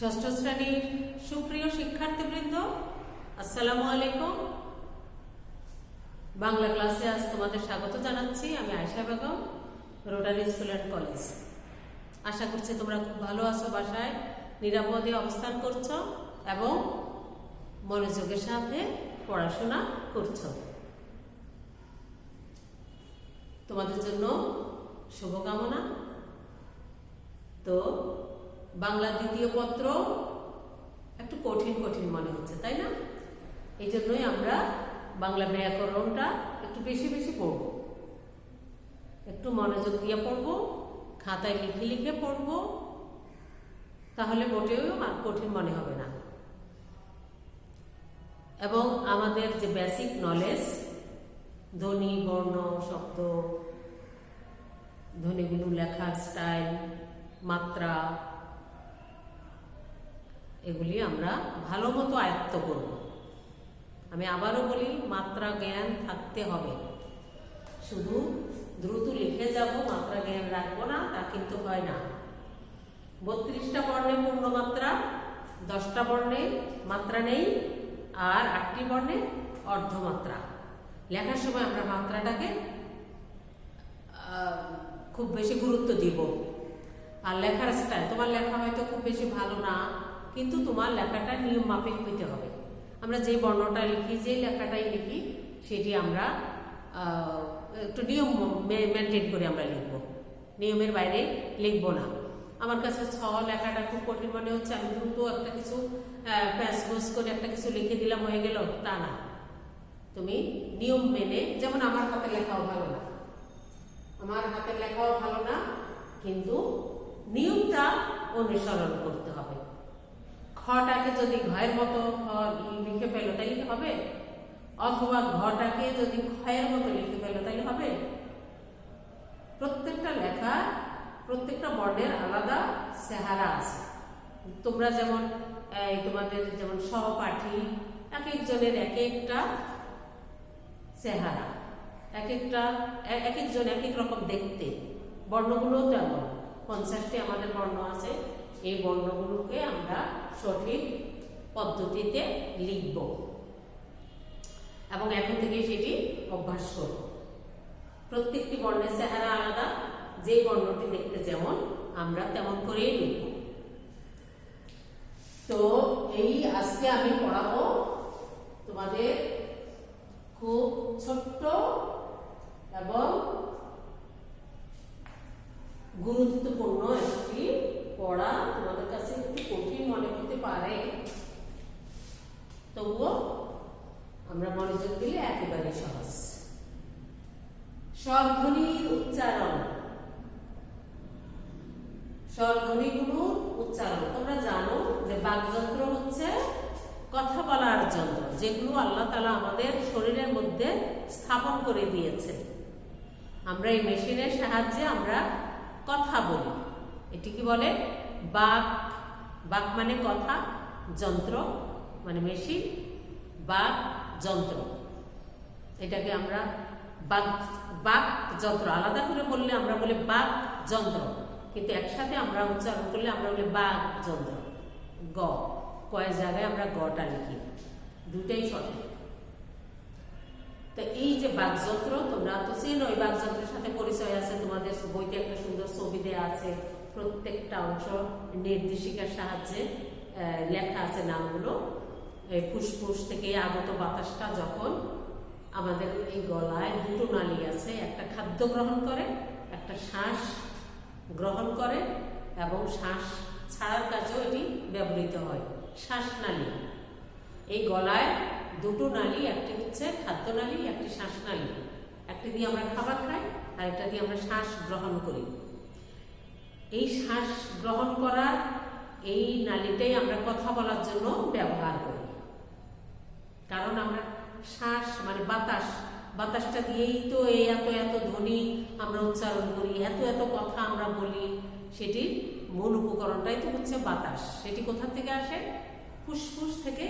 ষষ্ঠ শ্রেণীর সুপ্রিয় শিক্ষার্থীবৃন্দ, আসসালামু আলাইকুম। বাংলা ক্লাসে আজ তোমাদের স্বাগত জানাচ্ছি। আমি Ayesha Begum, Rotary school and college. আশা করছি তোমরা খুব ভালো আছো, বাসায় নিরাপদে অবস্থান করছো এবং মনোযোগের সাথে পড়াশোনা করছো। তোমাদের জন্য শুভকামনা। তো বাংলা দ্বিতীয় পত্র একটু কঠিন কঠিন মনে হচ্ছে, তাই না? এই জন্যই আমরা বাংলা ব্যাকরণটা একটু বেশি বেশি পড়ব, একটু মনোযোগ দিয়ে পড়ব, খাতায় লিখে লিখে পড়ব, তাহলে মোটেও আর কঠিন মনে হবে না। এবং আমাদের যে বেসিক নলেজ, ধ্বনি, বর্ণ, শব্দ, ধ্বনিগুলো লেখার স্টাইল, মাত্রা, এগুলি আমরা ভালো মতো আয়ত্ত করব। আমি আবারও বলি, মাত্রা জ্ঞান থাকতে হবে। শুধু দ্রুত লিখে যাব, মাত্রা জ্ঞান রাখবো না, তা কিন্তু হয় না। 32টা বর্ণে পূর্ণমাত্রা, 10টা বর্ণে মাত্রা নেই, আর 8টি বর্ণে অর্ধমাত্রা। লেখার সময় আমরা মাত্রাটাকে খুব বেশি গুরুত্ব দিব। আর লেখার স্টাইল, তোমার লেখা হয়তো খুব বেশি ভালো না, কিন্তু তোমার লেখাটা নিয়ম মাফিক হইতে হবে। আমরা যে বর্ণটা লিখি, যে লেখাটাই লিখি, সেটি আমরা একটু নিয়ম মেনটেন করে আমরা লিখব, নিয়মের বাইরে লিখব না। আমার কাছে ছ লেখাটা খুব কঠিন মনে হচ্ছে, আমি দ্রুত একটা কিছু প্যাসগোস করে একটা কিছু লিখে দিলাম, হয়ে গেল, তা না। তুমি নিয়ম মেনে, যেমন আমার হাতের লেখাও ভালো না, আমার হাতের লেখাও ভালো না, কিন্তু নিয়মটা অনুসরণ করতে হবে। খটাকে যদি ঘয়ের মতো লিখে ফেলো তাইলে হবে, অথবা ঘটাকে যদি ক্ষয়ের মতো লিখে ফেলো তাইলে হবে। প্রত্যেকটা লেখা, প্রত্যেকটা বর্ণের আলাদা চেহারা আছে। তোমরা যেমন তোমাদের যেমন সহপাঠী, এক একজনের এক একটা চেহারা, এক একজন এক এক রকম দেখতে। বর্ণগুলোও তেমন 50টি আমাদের বর্ণ আছে। এই বর্ণগুলোকে আমরা সঠিক পদ্ধতিতে লিখব এবং এখন থেকে সেটি অভ্যাস করব। প্রত্যেকটি বর্ণের চেহারা আলাদা, যে বর্ণটি দেখতে যেমন আমরা তেমন করেই লিখব। তো এই আজকে আমি পড়াবো তোমাদের খুব ছোট্ট এবং গুরুত্বপূর্ণ একটি পড়া। তোমাদের কাছে একটু কঠিন মনে হতে পারে, তবুও আমরা মনোযোগ দিলে একেবারে সহজ। স্বরধ্বনির উচ্চারণ, স্বরধ্বনিগুলোর উচ্চারণ। তোমরা জানো যে বাকযন্ত্র হচ্ছে কথা বলার যন্ত্র, যেগুলো আল্লাহ তাআলা আমাদের শরীরের মধ্যে স্থাপন করে দিয়েছে। আমরা এই মেশিনের সাহায্যে আমরা কথা বলি। এটি কি বলে? বাক। বাক মানে কথা, যন্ত্র মানে মেশিন, বাক যন্ত্র। এটাকে আমরা বাক যন্ত্র, আলাদা করে বললে আমরা বলি বাক যন্ত্র, কিন্তু একসাথে আমরা উচ্চারণ করলে আমরা বলি বাক যন্ত্র। গ, কয়েক জায়গায় আমরা গটা লিখি, দুটাই সঠিক। তো এই যে বাকযন্ত্র, তোমরা তো চেনো, এই বাকযন্ত্রের সাথে পরিচয় আছে, তোমাদের বইতে একটা সুন্দর ছবি দেওয়া আছে। প্রত্যেকটা অংশ নির্দেশিকার সাহায্যে লেখা আছে নামগুলো। এই ফুসফুস থেকে আগত বাতাসটা যখন আমাদের এই গলায়, দুটো নালী আছে, একটা খাদ্য গ্রহণ করে, একটা শ্বাস গ্রহণ করে, এবং শ্বাস ছাড়ার কাজেও এটি ব্যবহৃত হয়, শ্বাসনালী। এই গলায় দুটো নালী, একটি হচ্ছে খাদ্যনালী, একটি শ্বাসনালী। একটি দিয়ে আমরা খাবার খাই, আর একটা দিয়ে আমরা শ্বাস গ্রহণ করি। এই শ্বাস গ্রহণ করার এই নালীটাই আমরা কথা বলার জন্য ব্যবহার করি, কারণ আমরা শ্বাস মানে বাতাস, বাতাসটা দিয়েই তো এই এত এত ধ্বনি আমরা উচ্চারণ করি, এত এত কথা আমরা বলি। সেটির মূল উপকরণটাই তো হচ্ছে বাতাস। সেটি কোথা থেকে আসে? ফুসফুস থেকে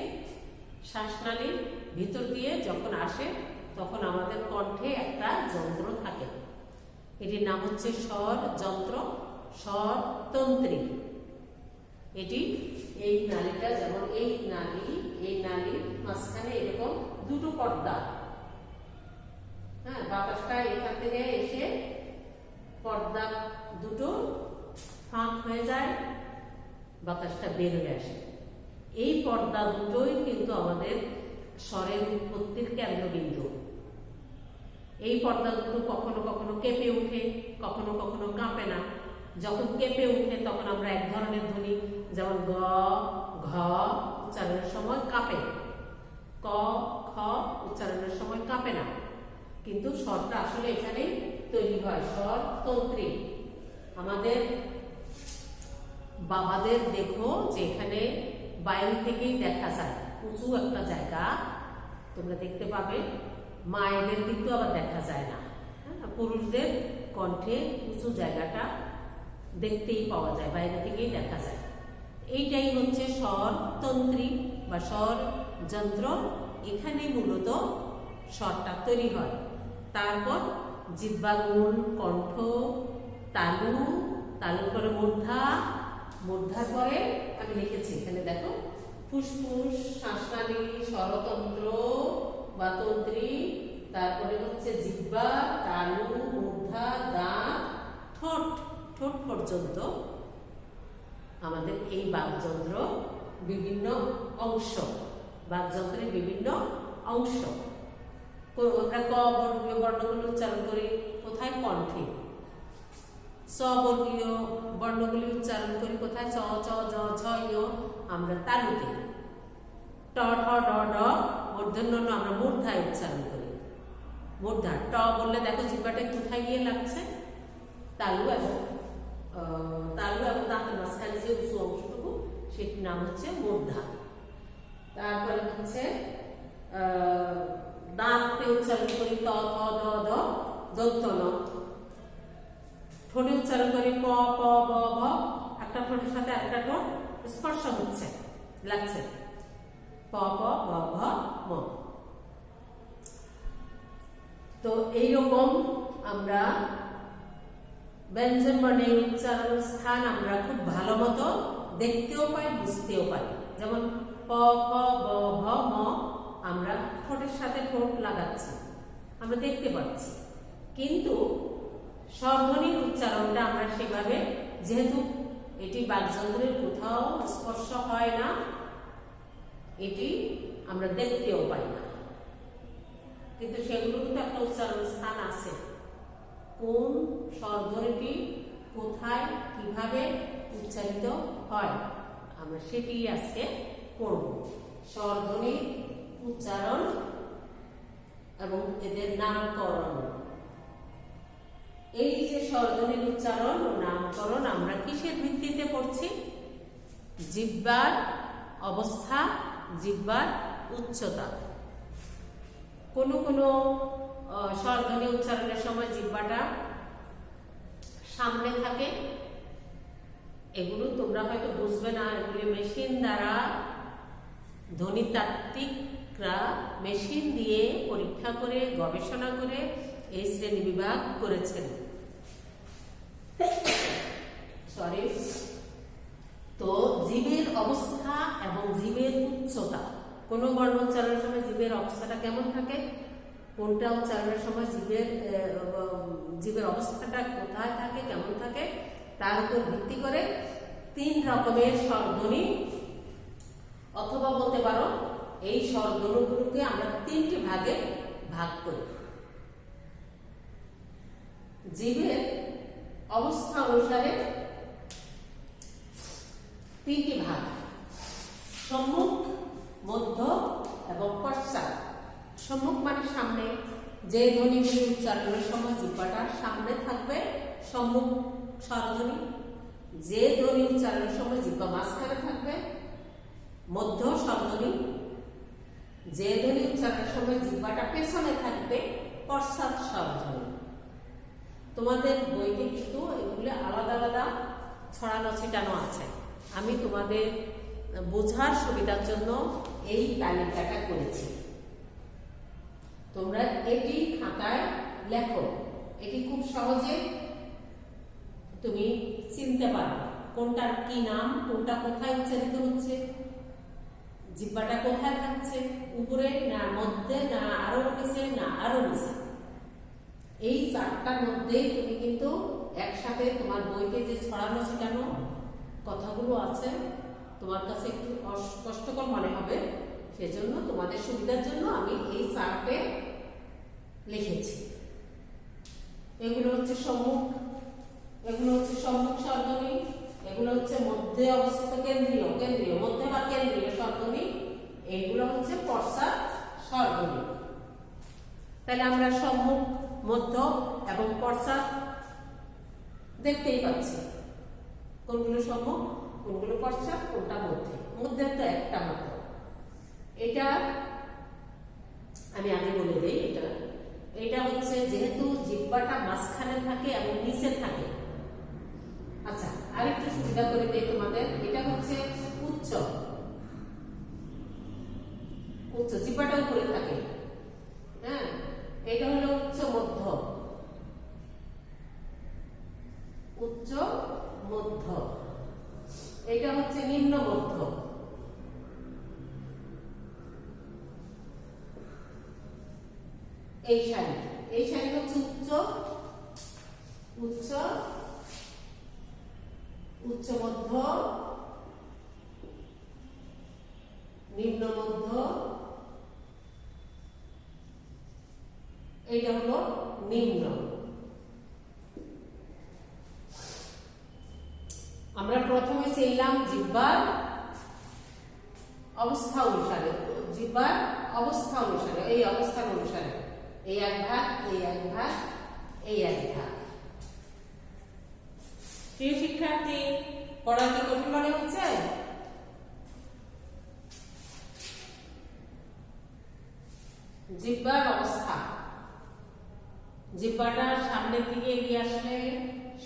শ্বাসনালীর ভিতর দিয়ে যখন আসে, তখন আমাদের কণ্ঠে একটা যন্ত্র থাকে, এটির নাম হচ্ছে স্বর যন্ত্র, স্বরতন্ত্রী। এটি এই নালীটা যেমন এই নালীর মাঝখানে এরকম দুটো পর্দা, হ্যাঁ, বাতাসটা এখান থেকে এসে পর্দা দুটো ফাঁক হয়ে যায়, বাতাসটা বের হয়ে আসে। এই পর্দা দুটোই কিন্তু আমাদের স্বরের উৎপত্তির কেন্দ্রবিন্দু। এই পর্দা দুটো কখনো কখনো কেঁপে উঠে, কখনো কখনো কাঁপে না। যখন কেঁপে উঠে তখন আমরা এক ধরনের ধ্বনি, যেমন গ ঘ উচ্চারণের সময় কাঁপে, ক খ উচ্চারণের সময় কাঁপে না, কিন্তু স্বরটা আসলে এখানেই তৈরি হয়। স্বর তন্ত্রী। আমাদের বাবাদের দেখো যে এখানে বাইরে থেকেই দেখা যায় উঁচু একটা জায়গা, তোমরা দেখতে পাবে। মায়েদের কিন্তু আবার দেখা যায় না, পুরুষদের কণ্ঠে উঁচু জায়গাটা দেখতেই পাওয়া যায়, বাইরে থেকেই দেখা যায়। এইটাই হচ্ছে স্বর তন্ত্রী বা স্বর যন্ত্র। এখানে মূলত স্বরটা তৈরি হয়। তারপর জিহ্বাগুণ, কণ্ঠ, তালু, তালুর পরে মূর্ধা, মূর্ধার পরে আমি লিখেছি এখানে দেখো ফুসফুস, শ্বাসনালী, স্বরতন্ত্র বা তন্ত্রী, তারপরে হচ্ছে জিহ্বা, তালু, মূর্ধা, দাঁত, ঠোঁট। ঠোঁট পর্যন্ত আমাদের এই বাকযন্ত্র বিভিন্ন অংশ, বাকযন্ত্রের বিভিন্ন অংশ। আমরা ক বর্গীয় বর্ণগুলো উচ্চারণ করি কোথায়? কণ্ঠে। স বর্গীয় বর্ণগুলি উচ্চারণ করি কোথায়? চ চ জ ঝ য় আমরা তালুতে। ট ঠ ড ঢ মূর্ধন্য ণ আমরা মূর্ধায় উচ্চারণ করি। মূর্ধা। ট বললে দেখো জিহ্বাটা কোথায় গিয়ে লাগছে? তালু এবং দাঁতের মাঝখানে যে উঁচু অংশটুকু সেটির নাম হচ্ছে মূর্ধা। তারপরে হচ্ছে দাঁতে উচ্চারণ করি ত থ দ দ দন্ত ন। ঠোঁটে উচ্চারণ করি প প ব ভ, একটা ঠোঁটের সাথে একটা ঠোঁট স্পর্শ হচ্ছে, লাগছে, প প ব ভ ম। তো এইরকম আমরা ব্যঞ্জন বর্ণের উচ্চারণ স্থান আমরা খুব ভালো মতো দেখতেও পাই, বুঝতেও পাই। যেমন প প ব ভ ম আমরা ঠোঁটের সাথে ঠোঁট লাগাচ্ছি, আমরা দেখতে পাচ্ছি, কিন্তু স্বরধ্বনির উচ্চারণটা আমরা সেভাবে, যেহেতু এটি বাকযন্ত্রের কোথাও স্পর্শ হয় না, এটি আমরা দেখতেও পাই না, কিন্তু সেগুলোর তো একটা উচ্চারণ স্থান আছে। কোন স্বরধ্বনিটি কোথায় কিভাবে উচ্চারিত হয় আমরা সেটি আজকে পড়ব। স্বরধ্বনি উচ্চারণ এবং এদের নামকরণ। এই যে স্বরধ্বনির উচ্চারণ ও নামকরণ আমরা কিসের ভিত্তিতে পড়ছি? জিহ্বার অবস্থা, জিহ্বার উচ্চতা। কোনো কোনো স্বরধ্বনি উচ্চারণের সময় জিহ্বাটা সামনে থাকে, এগুলো তোমরা হয়তো বুঝবে না, এগুলি মেশিন দ্বারা ধ্বনিতাত্ত্বিকরা মেশিন দিয়ে পরীক্ষা করে গবেষণা করে এই শ্রেণী বিভাগ করেছেন। সরি। তো জিভের অবস্থা এবং জিভের উচ্চতা, কোন বর্ণ উচ্চারণের সময় জিভের অবস্থাটা কেমন থাকে, কোনটা উচ্চারণের সময় জিভের অবস্থাটা কোথায় থাকে, কেমন থাকে, তার উপর ভিত্তি করে 3 রকমের স্বরধ্বনি, অথবা বলতে পারো এই স্বরধ্বনিগুলোকে আমরা 3টি ভাগে ভাগ করি। জিভের অবস্থা অনুসারে 3টি ভাগ: সম্মুখ, মধ্য এবং পশ্চাৎ। সম্মুখ মানে সামনে, যে ধ্বনিগুলি উচ্চারণের সময় জিহ্বাটা সামনে থাকবে সম্মুখ স্বরধ্বনি। যে ধ্বনি উচ্চারণের সময় জিহ্বা মাঝখানে থাকবে মধ্য স্বরধ্বনি। যে ধ্বনি উচ্চারণের সময় জিহ্বাটা পেছনে থাকবে পশ্চাৎ স্বরধ্বনি। তোমাদের বইতে কিন্তু এগুলো আলাদা আলাদা ছড়ানো ছিটানো আছে। আমি তোমাদের বোঝার সুবিধার জন্য এই তালিকাটা করেছি। তোমরা এটি খাতায় লেখো, এটি খুব সহজে তুমি চিনতে পারবে। কোনটার কি নাম, কোনটা কোথায় উচ্চারিত হচ্ছে, জিহ্বাটা কোথায় থাকছে, উপরে না মধ্যে না আরো নিচে না আরো নিচে। এই চারটার মধ্যে তুমি কিন্তু একসাথে তোমার বইতে যে ছড়ানো ছিটানো কথাগুলো আছে তোমার কাছে একটু কষ্টকর মনে হবে, সেজন্য তোমাদের সুবিধার জন্য আমি এই চার্টে লিখেছি। এগুলো হচ্ছে সম্মুখ, এগুলো হচ্ছে সম্মুখ স্বরধ্বনি, এগুলো হচ্ছে মধ্যে অবস্থিত কেন্দ্রীয় কেন্দ্রীয় মধ্যে বা কেন্দ্রীয় স্বরধ্বনি, এইগুলো হচ্ছে পশ্চাৎ স্বরধ্বনি। তাহলে আমরা সম্মুখ, মধ্য এবং পশ্চাৎ দেখতেই পাচ্ছি, কোনগুলো সম্মুখ কোনগুলো পশ্চাৎ কোনটা মধ্যে। মধ্যে তো একটা মাত্র, এটা আমি আগে বলে দিই। এটা হচ্ছে যেহেতু জিহ্বাটা মাঝখানে থাকে এবং নিচে থাকে। আচ্ছা, আরেকটু সুবিধা করে দিই তোমাদের, এটা হচ্ছে উচ্চ, উচ্চ জিহ্বাটা উপরে থাকে। হ্যাঁ, এটা হলো উচ্চ মধ্য, উচ্চ মধ্য। এটা হচ্ছে নিম্ন মধ্য। এই সারি হচ্ছে উচ্চ, উচ্চ উচ্চ মধ্য, নিম্ন মধ্য, এইটা হলো নিম্ন। আমরা প্রথমে ছিলাম জিহ্বার অবস্থা অনুসারে, জিহ্বার অবস্থা অনুসারে, এই অবস্থান অনুসারে, এই এক ভাগ, এই এক ভাগ, এই এক ভাগ। প্রিয় শিক্ষার্থী, পড়া কি কঠিন মনে হচ্ছে? জিহ্বার অবস্থা, জিহ্বাটা সামনের দিকে এগিয়ে আসলে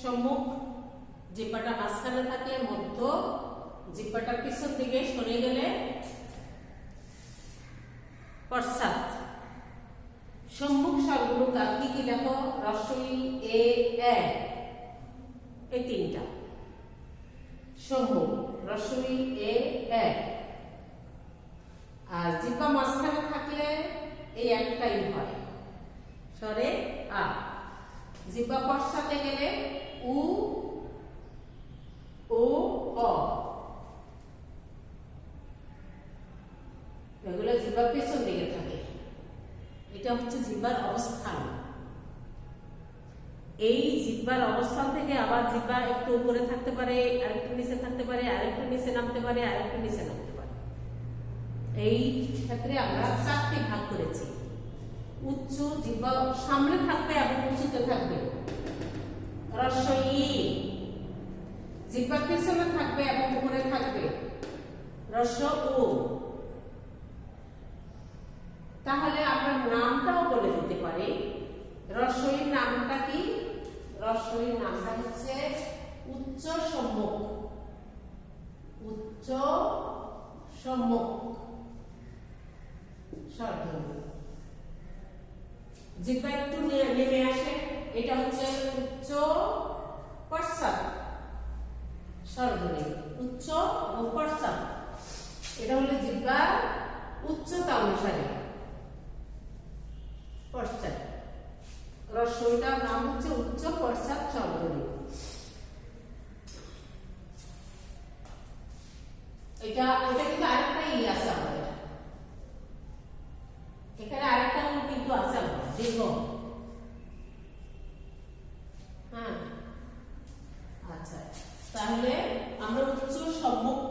সম্মুখ, জিহ্বাটা মাঝখানে থাকলে মধ্য, জিহ্বাটা পিছন দিকে সরে গেলে পশ্চাৎ। সম্মুখ স্বরগুলো কি কি দেখো, রস্বই এ এ, এই তিনটা সম্মুখ, রস্বই এ এ। আর জিহ্বা মাঝখানে থাকলে এই একটাই হয়, স্বরে আ। জিহ্বা পশ্চাতে গেলে উ ও অ, এগুলো জিহ্বার পেছন দিকে থাকে। এটা হচ্ছে জিহ্বার অবস্থান। এই জিহ্বার অবস্থান থেকে আবার জিহ্বা একটু উপরে থাকতে পারে, আরেকটু নিচে থাকতে পারে, আরেকটু নিচে নামতে পারে, আরেকটু নিচে নামতে পারে। এই ক্ষেত্রে আমরা চারটি ভাগ করেছি। উচ্চ জিহ্বা সামনে থাকবে এবং উঁচুতে থাকবে, রস্বই। জিহ্বা পেছনে থাকবে এবং উপরে থাকবে, রস্ব ও। তাহলে আমরা নামটাও বলে দিতে পারি। রস্বই নামটা কি? রস্বই নামটা হচ্ছে উচ্চ সম্মুখ, উচ্চ সম্মুখ স্বরধ্বনি। জিহ্বা একটু নেমে আসে, এটা হচ্ছে উচ্চ পশ্চাৎ স্বরধ্বনি, উচ্চ এবং পশ্চাৎ। এটা হলো জিহ্বার উচ্চতা অনুসারে পশ্চাৎ। রস্বইটার নাম হচ্ছে উচ্চ পশ্চাৎ স্বরধ্বনি। এটা কিন্তু আরেকটা আছে আমাদের এখানে, আরেকটা কিন্তু আছে আমাদের দীর্ঘ। হ্যাঁ, আচ্ছা, তাহলে আমরা উচ্চ সম্মুখ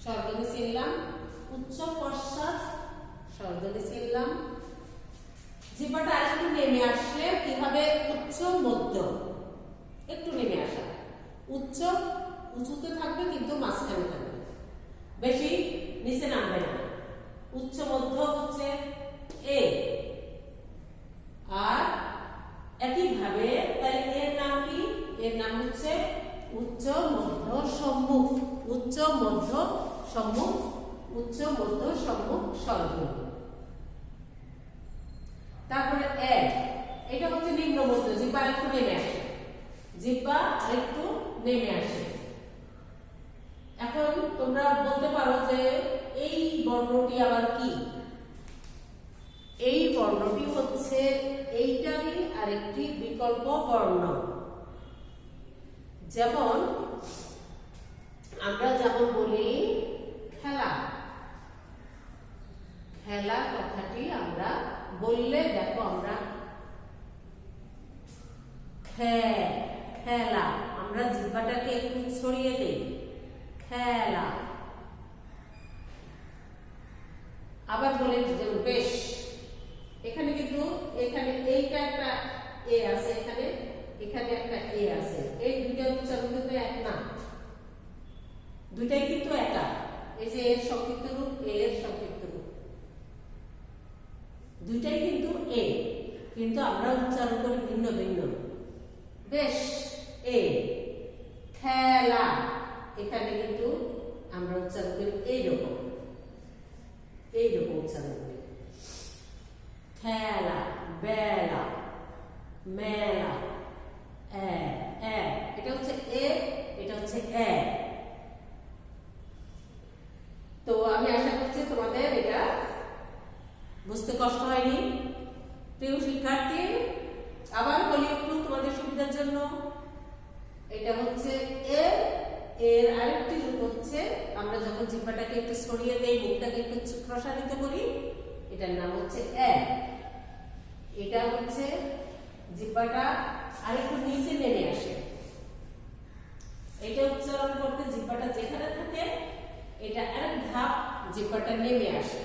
স্বরধ্বনি চিনলাম, উচ্চ পশ্চাৎ স্বরধ্বনি চিনলাম। জিহ্বাটা আরেকটু নেমে আসলে কি হবে? উচ্চ মধ্য, একটু নেমে আসা। উচ্চ উঁচুতে থাকবে কিন্তু মাঝখানে থাকবে, বেশি নিচে নামবে না। উচ্চ মধ্য হচ্ছে এ। আর একইভাবে তাই এর নাম কি? এর নাম হচ্ছে উচ্চ মধ্য সম্মুখ, উচ্চ মধ্য সম্মুখ, উচ্চ মধ্য সম্মুখ স্বরধ্বনি। তারপরে এ, এটা হচ্ছে নিম্ন মধ্য, জিহ্বা আরেকটু নেমে আসে, জিহ্বা আরেকটু নেমে আসে। এখন তোমরা বলতে পারো যে এই বর্ণটি আবার কি? এই বর্ণটি হচ্ছে এইটারই আরেকটি বিকল্প বর্ণ। যেমন আমরা যেমন বলি খেলা, খেলা কথাটি আমরা বললে দেখো আমরা খেলা, আমরা জিহ্বাটাকে একটু ছড়িয়ে দেই, খেলা। আবার বলে বেশ, এখানে কিন্তু এখানে এইটা একটা এ আছে, এখানে এখানে একটা এ আছে, এই দুইটা উচ্চারণ কিন্তু এক না, দুইটাই কিন্তু একা। এই যে এর সংক্ষিপ্ত রূপ, এর সংক্ষিপ্ত রূপ, দুইটাই কিন্তু এ, কিন্তু আমরা উচ্চারণ করি ভিন্ন ভিন্ন। বেশ, এ, খেলা, এখানে কিন্তু আমরা উচ্চারণ করি এইরকম, এইরকম উচ্চারণ করি। খেলা, বেলা, মেলা, এটা হচ্ছে এ, এটা হচ্ছে এ। তো আমি আশা করছি তোমাদের এটা বুঝতে কষ্ট হয়নি। প্রিয় শিক্ষার্থী, আবার বলি একটু তোমাদের সুবিধার জন্য, এটা হচ্ছে এ, এর আরেকটি রূপ হচ্ছে আমরা যখন জিহ্বাটাকে একটু ছড়িয়ে দেই, মুখটাকে একটু প্রসারিত করি, এটার নাম হচ্ছে এ। এটা হচ্ছে জিহ্বাটা আরেকটু নিচে নেমে আসে, এটা উচ্চারণ করতে জিহ্বাটা যেখানে থাকে এটা আরেক ধাপ জিহ্বাটা নেমে আসে।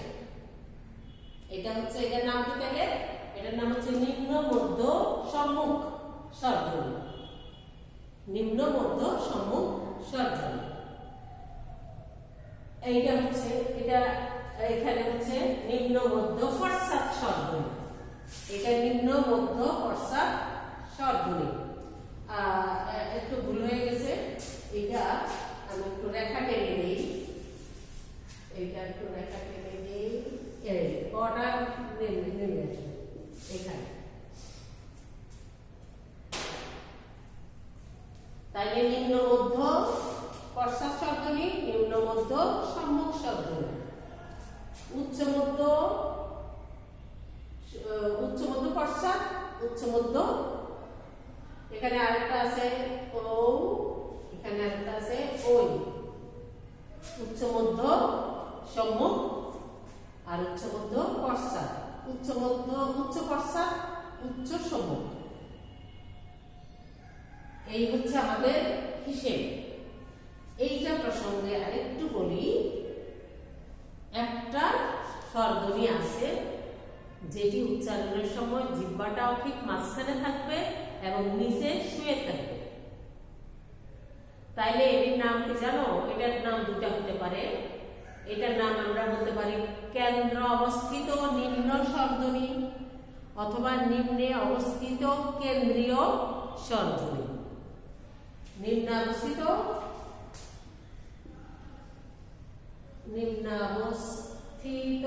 এটা হচ্ছে, এটার নাম কি তাহলে? এটার নাম হচ্ছে নিম্ন মধ্য সম্মুখ স্বরধ্বনি, নিম্ন মধ্য সম্মুখ স্বরধ্বনি। এইটা হচ্ছে, এটা এখানে হচ্ছে নিম্ন মধ্য পশ্চাৎ স্বরধ্বনি, এটা নিম্ন মধ্য পশ্চাৎ স্বরধ্বনি। একটু ভুল হয়ে গেছে, এটা আমি একটু রেখা টেনে দিই, এইটা একটু রেখা টেনে দিই, এই কটা নেমে আসে এখানে। তাইলে নিম্ন মধ্য পশ্চাৎ স্বরধ্বনি, নিম্ন মধ্য সম্মুখ স্বরধ্বনি, উচ্চ মধ্য, উচ্চ মধ্য পশ্চাৎ, উচ্চ মধ্য, এখানে আরেকটা আছে ও, এখানে আরেকটা আছে ওই, উচ্চ মধ্য সম্মুখ আর উচ্চ মধ্য পশ্চাৎ, উচ্চ মধ্য, উচ্চ পশ্চাৎ, উচ্চ সম্মুখ। এই হচ্ছে আমাদের হিসেব। এইটা প্রসঙ্গে আরেকটু বলি, একটা স্বরধ্বনি আছে যেটি উচ্চারণের সময় জিহ্বাটাও ঠিক মাঝখানে থাকবে এবং নিচে শুয়ে থাকবে। তাইলে এটির নাম কি জানো? এটার নাম দুটা হতে পারে। এটার নাম আমরা বলতে পারি কেন্দ্র অবস্থিত নিম্ন স্বরধ্বনি অথবা নিম্নে অবস্থিত কেন্দ্রীয় স্বরধ্বনি। নিম্নে অবস্থিত, নিম্নাবস্থিত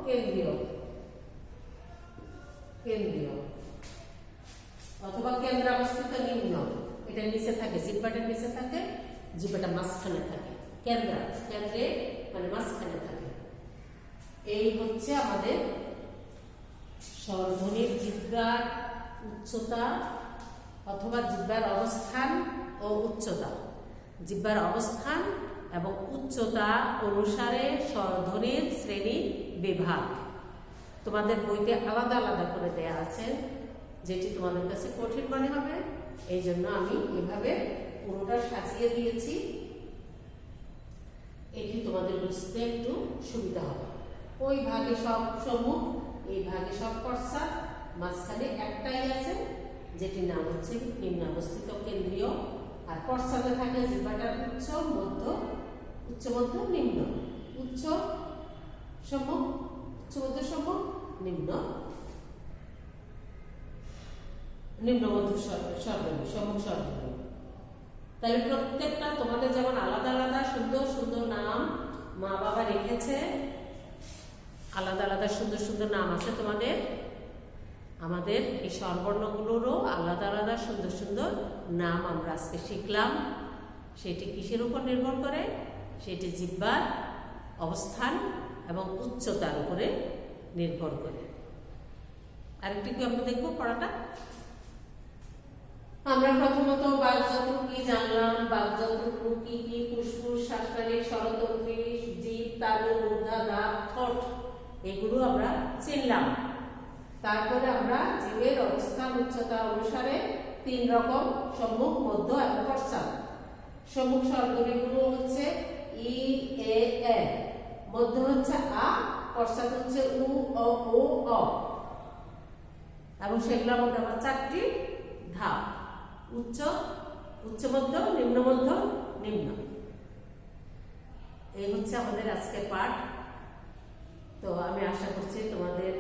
কেন্দ্রীয়, কেন্দ্রীয় অথবা কেন্দ্রাবস্থিত নিম্ন। এটা নিচে থাকে, জিহ্বাটা নিচে থাকে, জিহ্বাটা মাঝখানে থাকে, কেন্দ্রে মানে মাঝখানে থাকে। এই হচ্ছে আমাদের স্বরধ্বনির জিহ্বার উচ্চতা অথবা জিহ্বার অবস্থান ও উচ্চতা। জিহ্বার অবস্থান এবং উচ্চতা অনুসারে স্বরধ্বনির শ্রেণী বিভাগ তোমাদের বইতে আলাদা আলাদা করে দেয়া আছে, যেটি তোমাদের কাছে কঠিন মনে হবে। এই জন্য আমি এভাবে পুরোটা সাজিয়ে দিয়েছি, এটি তোমাদের বুঝতে একটু সুবিধা হবে। ওই ভাগে সব সম্মুখ, এই ভাগে সব পশ্চাৎ, মাঝখানে একটাই আছে যেটির নাম হচ্ছে নিম্নাবস্থিত কেন্দ্রীয়। আর পশ্চাতে থাকে জিহ্বাটার উচ্চ মধ্য, উচ্চ মধ্য নিম্ন, উচ্চ সম্মুখ, উচ্চ মধ্য সম্মুখ, নিম্ন, নিম্ন মধ্য স্বরধ্বনি, সম্মুখ স্বরধ্বনি। তাহলে প্রত্যেকটা তোমাদের যেমন আলাদা আলাদা সুন্দর সুন্দর নাম মা বাবা রেখেছে, আলাদা আলাদা সুন্দর সুন্দর নাম আছে তোমাদের, আমাদের এই স্বরবর্ণগুলোরও আলাদা আলাদা সুন্দর সুন্দর নাম আমরা আজকে শিখলাম। সেটি কিসের উপর নির্ভর করে? সেটি জিহ্বার অবস্থান এবং উচ্চতার উপরে নির্ভর করে। আরেকটি কি আমরা দেখবো পড়াটা? আমরা প্রথমত বাকযন্ত্র কি জানলাম, বাকযন্ত্র কি কি? ফুসফুস, শ্বাসনালী, স্বরতন্ত্রী, জিভ, তালু, মূর্ধা, দাঁত, ঠোঁট, এগুলো আমরা চিনলাম। তারপরে আমরা জীবের অবস্থান উচ্চতা অনুসারে 3 রকম: সম্মুখ, মধ্য এবং পশ্চাৎ। সম্মুখ স্বরধ্বনিগুলো হচ্ছে ই, এ, এ, মধ্য হচ্ছে আ, পশ্চাৎ হচ্ছে উ, অ, ও, অ। এবং সেগুলোর মধ্যে আমার 4টি ধাপ: উচ্চ, উচ্চ মধ্য, নিম্ন মধ্য, নিম্ন। এই হচ্ছে আমাদের আজকের পাঠ। তো আমি আশা করছি তোমাদের,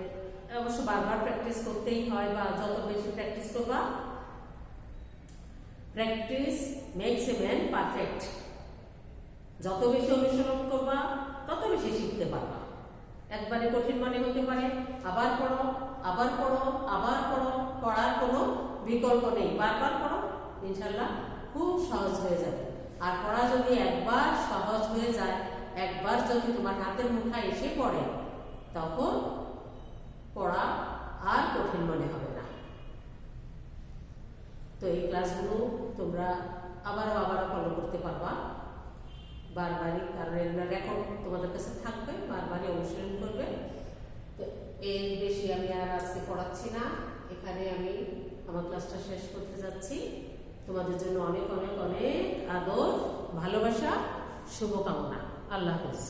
অবশ্য বারবার প্র্যাকটিস করতেই হয়, বা যত বেশি প্র্যাকটিস করবা, practice makes a man perfect. যত বেশি অনুসরণ করবা তত বেশি শিখতে পারবা। একবারে কঠিন মনে হতে পারে, আবার পড়ো, আবার পড়ো, আবার পড়ো, পড়ার কোনো বিকল্প নেই। বারবার পড়ো, ইনশাল্লাহ খুব সহজ হয়ে যাবে। আর পড়া যদি একবার সহজ হয়ে যায়, একবার যদি তোমার হাতের মুঠায় এসে পড়ে, তখন পড়া আর কঠিন মনে হবে না। তো এই ক্লাসগুলো তোমরা আবারও ফলো করতে পারবা বারবারই, কারণ এগুলো রেকর্ড তোমাদের কাছে থাকবে, বারবারই অনুসরণ করবে। তো এর বেশি আমি আর আজকে পড়াচ্ছি না, এখানে আমি আমার ক্লাসটা শেষ করতে যাচ্ছি। তোমাদের জন্য অনেক অনেক অনেক আদর, ভালোবাসা, শুভকামনা। আল্লাহ হাফেজ।